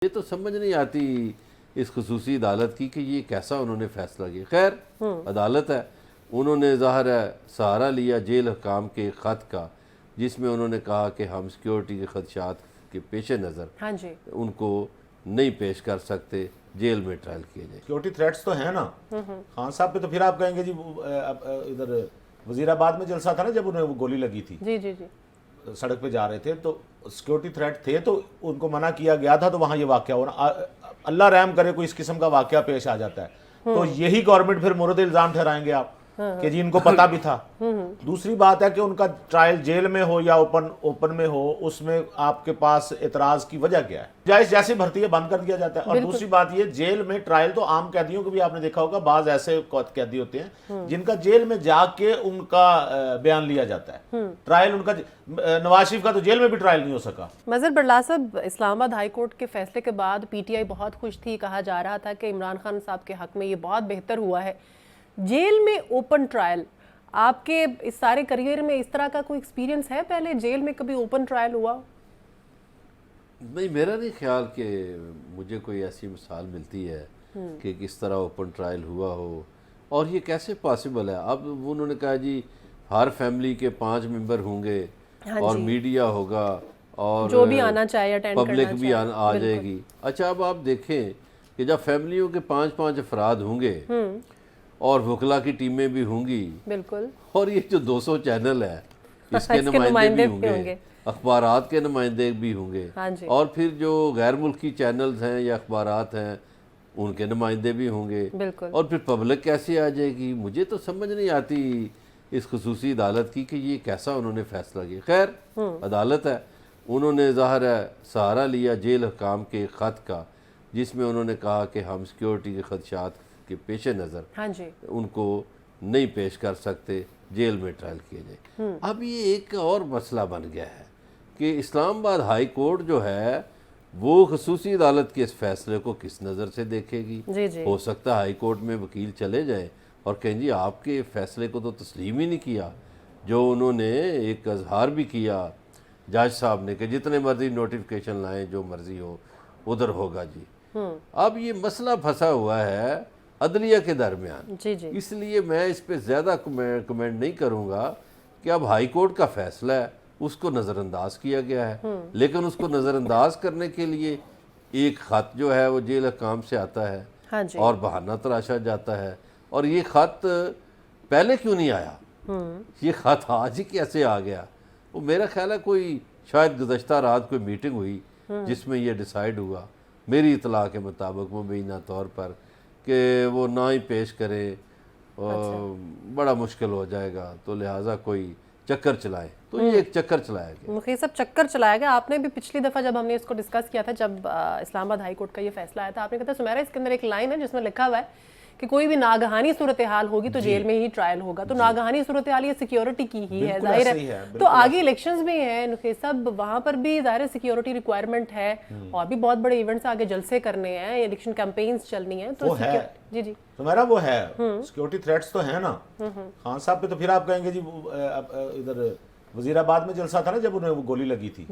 یہ تو سمجھ نہیں آتی اس خصوصی عدالت کی کہ یہ کیسا انہوں نے فیصلہ کیا. خیر عدالت ہے, انہوں نے ظاہر ہے سہارا لیا جیل حکام کے خط کا جس میں انہوں نے کہا کہ ہم سیکیورٹی کے خدشات کے پیش نظر ان کو نہیں پیش کر سکتے, جیل میں ٹرائل کیا جائے. سیکیورٹی تھریٹس تو ہیں نا خان صاحب پہ, تو پھر آپ کہیں گے جی ادھر وزیر آباد میں جلسہ تھا نا جب انہیں وہ گولی لگی تھی, سڑک پہ جا رہے تھے تو سیکیورٹی تھریٹ تھے تو ان کو منع کیا گیا تھا, تو وہاں یہ واقعہ ہونا, اللہ رحم کرے کوئی اس قسم کا واقعہ پیش آ جاتا ہے تو یہی گورنمنٹ پھر مورد الزام ٹھہرائیں گے آپ کہ جی ان کو پتہ بھی تھا. دوسری بات ہے کہ ان کا ٹرائل جیل میں ہو یا اوپن میں ہو, اس میں آپ کے پاس اعتراض کی وجہ کیا ہے؟ جائز جیسے بھرتی ہے بند کر دیا جاتا ہے. اور دوسری بات یہ جیل میں ٹرائل تو عام قیدیوں کو بھی آپ نے دیکھا ہوگا, بعض ایسے قیدی ہوتے ہیں جن کا جیل میں جا کے ان کا بیان لیا جاتا ہے. ٹرائل ان کا نواز شریف کا تو جیل میں بھی ٹرائل نہیں ہو سکا. مظہر برلا صاحب, اسلام آباد ہائی کورٹ کے فیصلے کے بعد پی ٹی آئی بہت خوش تھی, کہا جا رہا تھا کہ عمران خان صاحب کے حق میں یہ بہت بہتر ہوا ہے. جیل میں اوپن ٹرائل, آپ کے اس سارے کریئر میں اس طرح کا کوئی ایکسپیرینس ہے؟ پہلے جیل میں کبھی اوپن ٹرائل ہوا؟ نہیں, میرا نہیں خیال کہ مجھے کوئی ایسی مثال ملتی ہے کہ کس طرح اوپن ٹرائل ہوا ہو, اور یہ کیسے پاسبل ہے. اب انہوں نے کہا جی ہر فیملی کے 5 ممبر ہوں گے اور میڈیا ہوگا اور جو بھی آنا چاہے اٹینڈ کرنا پبلک بھی آ جائے گی. اچھا, اب آپ دیکھیں کہ جب فیملیوں کے 5 افراد ہوں گے اور وکلا کی ٹیمیں بھی ہوں گی, بالکل, اور یہ جو 200 چینل ہے اس کے نمائندے بھی ہوں گے, اخبارات کے نمائندے بھی ہوں گے, اور پھر جو غیر ملکی چینلز ہیں یا اخبارات ہیں ان کے نمائندے بھی ہوں گے, اور پھر پبلک کیسے آ جائے گی. مجھے تو سمجھ نہیں آتی اس خصوصی عدالت کی کہ یہ کیسا انہوں نے فیصلہ کیا. خیر عدالت ہے, انہوں نے ظاہر ہے سہارا لیا جیل حکام کے خط کا جس میں انہوں نے کہا کہ ہم سیکیورٹی کے خدشات کے پیش نظر ان کو نہیں پیش کر سکتے, جیل میں ٹرائل کیا جائے. اب یہ ایک اور مسئلہ بن گیا ہے کہ اسلام آباد ہائی کورٹ جو ہے وہ خصوصی عدالت کے اس فیصلے کو کس نظر سے دیکھے گی. ہو سکتا ہے ہائی کورٹ میں وکیل چلے جائیں اور کہیں جی آپ کے فیصلے کو تو تسلیم ہی نہیں کیا, جو انہوں نے ایک اظہار بھی کیا جج صاحب نے کہ جتنے مرضی نوٹیفیکیشن لائیں جو مرضی ہو ادھر ہوگا جی. اب یہ مسئلہ پھنسا ہوا ہے عدلیہ کے درمیان, اس لیے میں اس پہ زیادہ کمنٹ نہیں کروں گا کہ اب ہائی کورٹ کا فیصلہ ہے اس کو نظر انداز کیا گیا ہے, لیکن اس کو نظر انداز کرنے کے لیے ایک خط جو ہے وہ جیل حکام سے آتا ہے اور بہانہ تراشا جاتا ہے. اور یہ خط پہلے کیوں نہیں آیا, یہ خط آج ہی کیسے آ گیا؟ وہ میرا خیال ہے کوئی شاید گزشتہ رات کوئی میٹنگ ہوئی جس میں یہ ڈیسائیڈ ہوا میری اطلاع کے مطابق مبینہ طور پر کہ وہ نہ ہی پیش کرے, بڑا مشکل ہو جائے گا, تو لہٰذا کوئی چکر چلائے. تو یہ ایک چکر چلایا گیا. مخیر صاحب, چکر چلایا گیا. آپ نے بھی پچھلی دفعہ جب ہم نے اس کو ڈسکس کیا تھا, جب اسلام آباد ہائی کورٹ کا یہ فیصلہ آیا تھا, آپ نے کہا تھا سمیرا اس کے اندر ایک لائن ہے جس میں لکھا ہوا ہے کہ کوئی بھی ناگہانی صورتحال ہوگی تو جیل میں ہی ٹرائل ہوگا. تو ناگہانی صورتحال یہ سیکیورٹی کی ہی ہے, ظاہر ہے. تو آگے الیکشنز بھی ہیں نخیر صاحب, وہاں پر بھی ظاہر سیکیورٹی ریکوائرمنٹ ہے, اور بھی بہت بڑے ایونٹس آگے جلسے کرنے ہیں, الیکشن کیمپینز چلنی ہیں. تو جی سمیرا وہ ہے, سیکیورٹی تھریٹس تو ہیں نا خان صاحب پہ, تو پھر آپ کہیں گے جی ادھر وزیر آباد میں جلسہ تھا نا جب انہیں وہ گولی لگی تھی,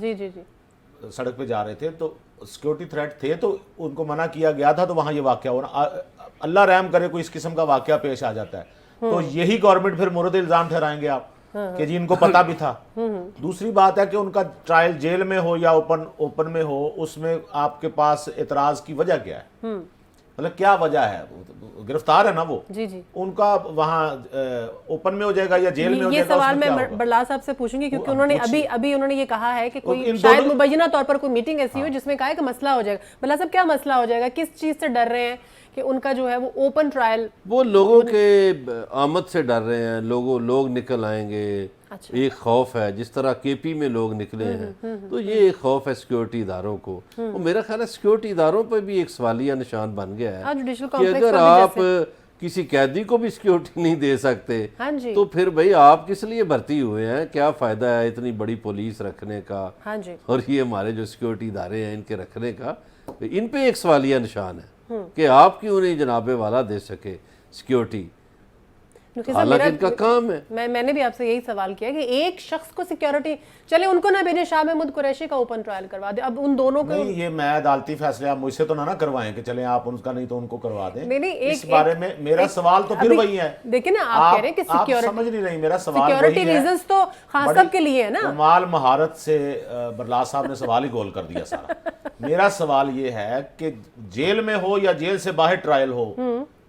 سڑک پہ جا رہے تھے تو سیکیورٹی تھریٹ تھے تو ان کو منع کیا گیا تھا, تو وہاں یہ واقعہ ہونا, اللہ رحم کرے کوئی اس قسم کا واقعہ پیش آ جاتا ہے تو یہی گورنمنٹ پھر مورد الزام ٹھہرائیں گے آپ کہ جی ان کو پتہ بھی تھا. دوسری بات ہے کہ ان کا ٹرائل جیل میں ہو یا اوپن میں ہو, اس میں آپ کے پاس اعتراض کی وجہ کیا ہے؟ مطلب کیا وجہ ہے؟ گرفتار ہے نا وہ, ان کا وہاں اوپن میں ہو جائے گا یا جیل میں ہو جائے گا؟ یہ سوال میں برلا صاحب سے پوچھوں گی کیونکہ انہوں نے ابھی انہوں نے یہ کہا ہے کہ کوئی شاید مبینہ طور پر کوئی میٹنگ ایسی ہو جس میں کہا ہے کہ مسئلہ ہو جائے گا. برلا صاحب کیا مسئلہ ہو جائے گا, کس چیز سے ڈر رہے ہیں کہ ان کا جو ہے وہ اوپن ٹرائل؟ وہ لوگوں کے آمد سے ڈر رہے ہیں, لوگ نکل آئیں گے, ایک خوف ہے جس طرح کے پی میں لوگ نکلے ہیں, تو یہ ایک خوف ہے سیکیورٹی اداروں کو. وہ میرا خیال ہے سیکیورٹی اداروں پہ بھی ایک سوالیہ نشان بن گیا ہے کہ اگر آپ کسی قیدی کو بھی سیکیورٹی نہیں دے سکتے تو پھر بھئی آپ کس لیے بھرتی ہوئے ہیں, کیا فائدہ ہے اتنی بڑی پولیس رکھنے کا, اور یہ ہمارے جو سیکیورٹی ادارے ہیں ان کے رکھنے کا. ان پہ ایک سوالیہ نشان ہے کہ آپ کیوں نہیں جناب والا دے سکے سیکیورٹی. حالانکہ ان کا کام ہے. میں نے بھی آپ سے یہی سوال کیا کہ ایک شخص کو سیکیورٹی, چلے ان کو نہ بھیجیں, شاہ محمود قریشی کا اوپن ٹرائل کروا دیں, اب ان دونوں کو نہیں, یہ میں عدالتی فیصلے آپ مجھ سے تو نہ کروائیں کہ چلیں آپ ان کا نہیں تو ان کو کروا دیں. نہیں, اس بارے میں میرا سوال تو پھر وہی ہے. دیکھیں نا, آپ کہہ رہے ہیں کہ آپ سمجھ نہیں رہی, میرا سوال سیکیورٹی ریزنز تو خان صاحب کے لیے ہے نا. کمال مہارت سے برلاس صاحب نے سوال ہی گول کر دیا سارا. میرا سوال یہ ہے کہ جیل میں ہو یا جیل سے باہر ٹرائل ہو,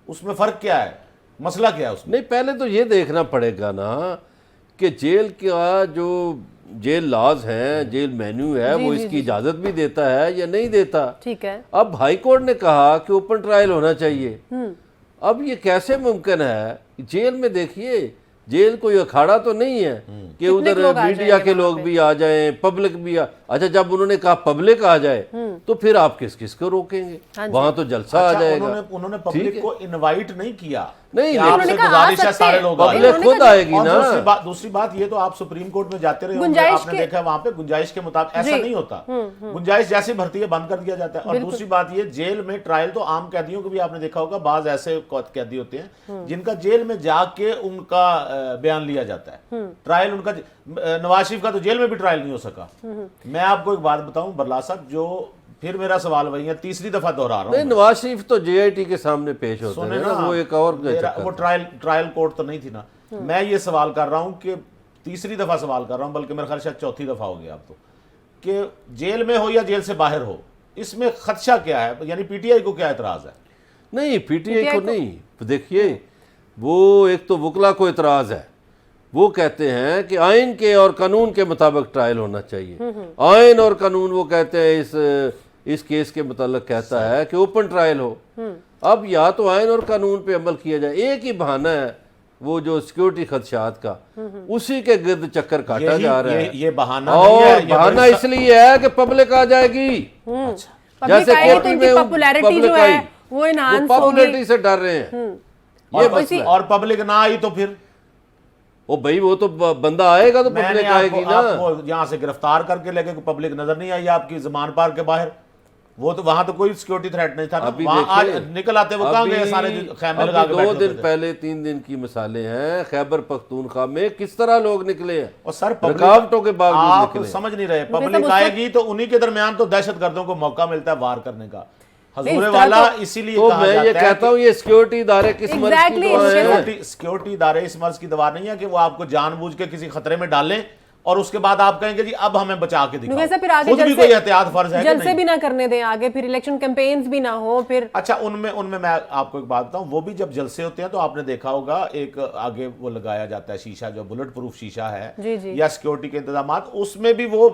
اس میں فرق کیا ہے, مسئلہ کیا ہے اس میں؟ نہیں, پہلے تو یہ دیکھنا پڑے گا نا کہ جیل کا جو جیل لاز ہیں, جیل مینیو ہے, وہ اس کی اجازت بھی دیتا ہے یا نہیں دیتا. ٹھیک ہے. اب ہائی کورٹ نے کہا کہ اوپن ٹرائل ہونا چاہیے. اب یہ کیسے ممکن ہے؟ جیل میں دیکھیے, جیل کوئی اکھاڑا تو نہیں ہے کہ ادھر میڈیا کے لوگ بھی آ جائیں, پبلک بھی اچھا جب انہوں نے کہا پبلک آ جائے تو پھر آپ کس کو روکیں گے؟ وہاں تو جلسہ آ جائے گا. انہوں نے پبلک کو انوائٹ نہیں کیا, نہیں, آپ سے گزارش ہے سارے لوگ آئیں. پبلک خود آئے گی نا. دوسری بات یہ تو آپ سپریم کورٹ میں جاتے رہے ہوں گے, آپ نے دیکھا وہاں پہ گنجائش کے مطابق ایسا نہیں ہوتا. گنجائش جیسی بھرتی ہے بند کر دیا جاتا ہے. اور دوسری بات یہ, جیل میں ٹرائل تو عام قیدیوں کو بھی آپ نے دیکھا ہوگا, بعض ایسے قیدی ہوتے ہیں جن کا جیل میں جا کے ان کا بیان لیا جاتا ہے. ٹرائل ان کا, نواز شریف کا تو جیل میں بھی ٹرائل نہیں ہو سکا. میں آپ کو ایک بات بتاؤں برلاس صاحب, جو پھر میرا سوال وہی ہے, تیسری دفعہ دہرا رہا ہوں. نواز شریف تو جے آئی ٹی کے سامنے پیش ہوتے ہیں نا, وہ ایک اور وہ ٹرائل کورٹ تو نہیں تھی نا. میں یہ سوال کر رہا ہوں کہ تیسری دفعہ سوال کر رہا ہوں, بلکہ میرا خیال شاید چوتھی دفعہ ہو گیا اب تو, کہ جیل میں ہو یا جیل سے باہر ہو, اس میں خدشہ کیا ہے؟ یعنی پی ٹی آئی کو کیا اعتراض ہے؟ نہیں, پی ٹی آئی کو نہیں. دیکھیے, وہ ایک تو وکلا کو اعتراض ہے, وہ کہتے ہیں کہ آئین کے اور قانون کے مطابق ٹرائل ہونا چاہیے. آئین اور قانون وہ کہتے ہیں اس کیس کے متعلق کہتا ہے کہ اوپن ٹرائل ہو. اب یا تو آئین اور قانون پہ عمل کیا جائے, ایک ہی بہانہ ہے وہ جو سیکیورٹی خدشات کا, اسی کے گرد چکر کاٹا جا رہا ہے. یہ بہانہ اور بہانہ اس لیے ہے کہ پبلک آ جائے گی. جیسے کوٹی میں پاپولیرٹی جو ہے وہ انہانس ہوگی, پاپولیرٹی سے ڈر رہے ہیں. اور پبلک نہ آئی تو پھر بھائی وہ تو بندہ آئے گا تو پبلک آئے گی نا. آپ کو یہاں سے گرفتار کر کے لے کے پبلک نظر نہیں آئی آپ کی زمان پار کے باہر, وہ تو وہاں تو کوئی سیکیورٹی تھریٹ نہیں تھا. وہاں آج نکل آتے وہ کہاں گئے سارے خیمے لگا کے بیٹھے. 2 دن پہلے 3 دن کی مثالیں ہیں, خیبر پختونخوا میں کس طرح لوگ نکلے ہیں, اور سر رکاوٹوں کے باوجود آپ نکلے. سمجھ نہیں رہے, پبلک آئے گی تو انہی کے درمیان تو دہشت گردوں کو موقع ملتا ہے وار کرنے کا. حضور والا اسی لیے تو میں یہ کہتا ہوں یہ سیکیورٹی ادارے کس مرض کی دعا ہے. سیکیورٹی ادارے اس مرض کی دعا نہیں ہے کہ وہ آپ کو جان بوجھ کے کسی خطرے میں ڈالیں اور اس کے بعد آپ کہیں گے جی اب ہمیں بچا کے دکھاؤ. خود بھی کوئی احتیاط فرض ہے, جلسے بھی نہ کرنے دیں آگے, پھر الیکشن کیمپینز بھی نہ ہو. پھر اچھا ان میں میں آپ کو ایک بات بتاؤں, وہ بھی جب جلسے ہوتے ہیں تو آپ نے دیکھا ہوگا ایک آگے وہ لگایا جاتا ہے شیشہ, جو بلٹ پروف شیشہ ہے یا سیکیورٹی کے انتظامات, اس میں بھی وہ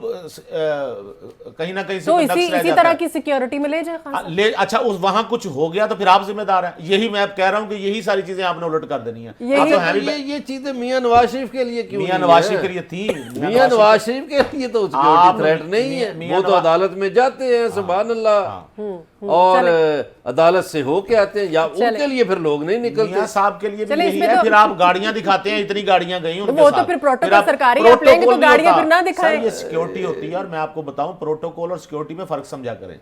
کہیں نہ کہیں سے اسی طرح کی سیکیورٹی میں لے جائے. اچھا وہاں کچھ ہو گیا تو پھر آپ ذمہ دار ہیں. یہی میں کہہ رہا ہوں کہ یہی ساری چیزیں آپ نے الٹ کر دینی ہیں. یہ چیزیں میاں نواز شریف کے لیے کیوں, میاں نواز شریف کے لیے تھی, میاں نواز شریف کے لیے تو سیکیورٹی تھریٹ نہیں ہے, وہ تو عدالت میں جاتے ہیں سبحان اللہ, اور عدالت سے ہو کے آتے ہیں, یا ان کے لیے پھر لوگ نہیں نکلتے. میاں صاحب کے لیے بھی یہی ہے. پھر آپ گاڑیاں دکھاتے ہیں, اتنی گاڑیاں گئی ان کے ساتھ, وہ تو پھر پروٹوکول سرکاری آپ لیں گے تو گاڑیاں پھر نہ دکھائیں. یہ سیکیورٹی ہوتی ہے, اور میں آپ کو بتاؤں پروٹوکول اور سیکیورٹی میں فرق سمجھا کریں.